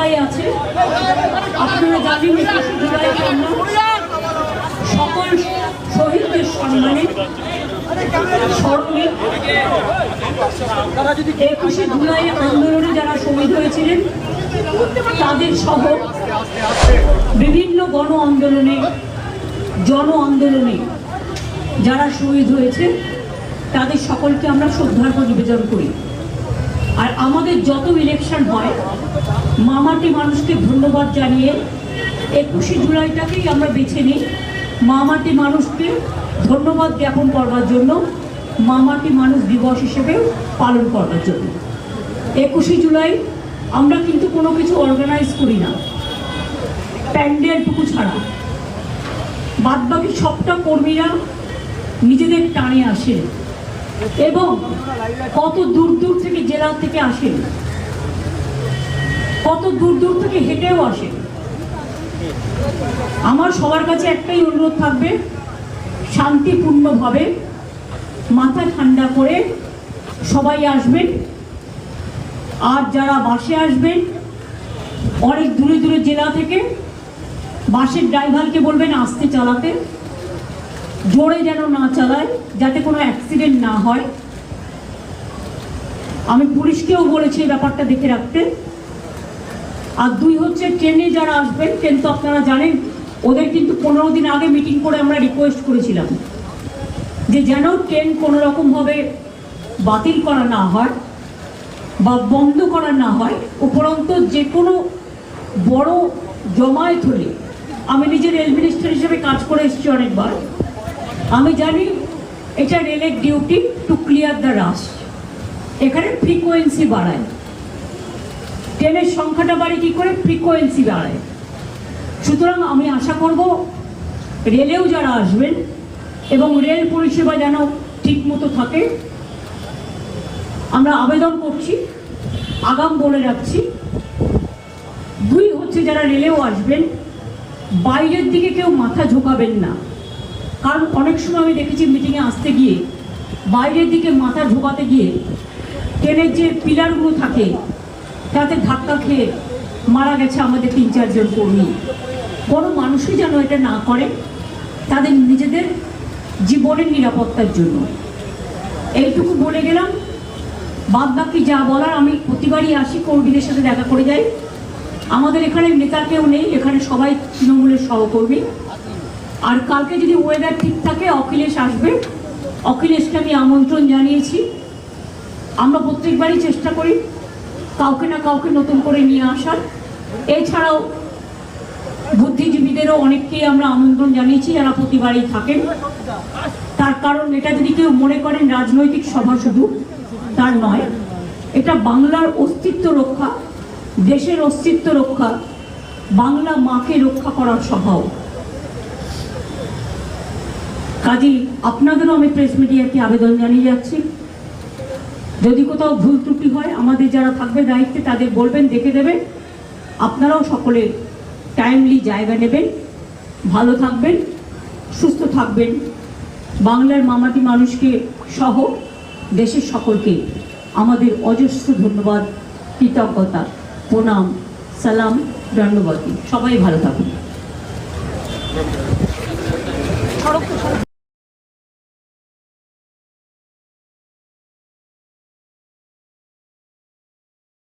জুলাই আছে, আপনারা জানেন 21শে জুলাই আমরা সকল শহীদদের সম্মানে স্মরণে 21শে জুলাই আন্দোলনে যারা শহীদ হয়েছিলেন তাদের সহ বিভিন্ন গণ আন্দোলনে জন আন্দোলনে যারা শহীদ হয়েছে তাদের সকলকে আমরা শ্রদ্ধার্ঘ্য নিবেদন করি। আর আমাদের যত ইলেকশন হয় মামাটি মানুষকে ধন্যবাদ জানিয়ে 21শে জুলাইটাকেই আমরা বেছে নিই মামাটি মানুষকে ধন্যবাদ জ্ঞাপন করবার জন্য, মামাটি মানুষ দিবস হিসেবে পালন করবার জন্য। 21শে জুলাই আমরা কিন্তু কোনো কিছু অর্গানাইজ করি না, প্যান্ডেলটুকু ছাড়া বাদবাকি সবটা কর্মীরা নিজেদের টানে আসেন এবং কত দূর দূর থেকে জেলা থেকে আসেন, কত দূর দূর থেকে হেঁটেও আসেন। আমার সবার কাছে একটাই অনুরোধ থাকবে, শান্তিপূর্ণভাবে মাথা ঠান্ডা করে সবাই আসবেন। আর যারা বাসে আসবেন অনেক দূরে দূরে জেলা থেকে, বাসের ড্রাইভারকে বলবেন আস্তে চালাতে, জোরে যেন না চালায় যাতে কোনো অ্যাক্সিডেন্ট না হয়। আমি পুলিশকেও বলেছি এই ব্যাপারটা দেখে রাখতে। আর দুই হচ্ছে ট্রেনে যারা আসবেন, ট্রেন তো আপনারা জানেন ওদের কিন্তু 15 দিন আগে মিটিং করে আমরা রিকোয়েস্ট করেছিলাম যে যেন ট্রেন কোনো রকমভাবে বাতিল করা না হয় বা বন্ধ করা না হয়। উপরন্তু যে কোনো বড় জমায়েত হলে, আমি নিজে রেল মিনিস্টার হিসেবে কাজ করে এসেছি অনেকবার, আমি জানি এটা রেলের ডিউটি টু ক্লিয়ার দ্য রাশ। এখানে ফ্রিকোয়েন্সি বাড়ায়, ট্রেনের সংখ্যাটা বাড়ে কী করে, ফ্রিকোয়েন্সি বাড়ায়। সুতরাং আমি আশা করব রেলেও যারা আসবেন এবং রেল পরিষেবা যেন ঠিক মতো থাকে। আমরা আবেদন করছি, আগাম বলে রাখছি। দুই হচ্ছে যারা রেলেও আসবেন বাইরের দিকে কেউ মাথা ঝোঁকাবেন না, কারণ অনেক সময় আমি দেখেছি মিটিংয়ে আসতে গিয়ে বাইরের দিকে মাথা ঝোঁকাতে গিয়ে ট্রেনের যে পিলারগুলো থাকে তাতে ধাক্কা খেয়ে মারা গেছে আমাদের 3-4 জন কর্মী। কোনো মানুষই যেন এটা না করে, তাদের নিজেদের জীবনের নিরাপত্তার জন্য। এইটুকু বলে গেলাম। বাদ বাকি যা বলার, আমি প্রতিবারই আসি, কর্মীদের সাথে দেখা করে যাই। আমাদের এখানে নেতা কেউ নেই, এখানে সবাই তৃণমূলের সহকর্মী। আর কালকে যদি ওয়েদার ঠিক থাকে অখিলেশ আসবে, অখিলেশকে আমি আমন্ত্রণ জানিয়েছি। আমরা প্রত্যেকবারই চেষ্টা করি কাউকে না কাউকে নতুন করে নিয়ে আসার। এছাড়াও বুদ্ধিজীবীদেরও অনেককেই আমরা আমন্ত্রণ জানিয়েছি যারা প্রতিবারই থাকেন। তার কারণ এটা যদি কেউ মনে করেন রাজনৈতিক সভা, শুধু তার নয়, এটা বাংলার অস্তিত্ব রক্ষা, দেশের অস্তিত্ব রক্ষা, বাংলা মাকে রক্ষা করার সভাও। কাজেই আপনাদেরও আমি প্রেস মিডিয়াকে আবেদন জানিয়ে যাচ্ছি, যদি কোথাও ভুল ত্রুটি হয় আমাদের যারা থাকবে দায়িত্বে তাদের বলবেন, দেখে দেবেন। আপনারাও সকলে টাইমলি জায়গা নেবেন। ভালো থাকবেন, সুস্থ থাকবেন। বাংলার মামাটি মানুষকে সহ দেশের সকলকে আমাদের অজস্র ধন্যবাদ, কৃতজ্ঞতা, প্রণাম, সালাম, দণ্ডবতী। সবাই ভালো থাকুন।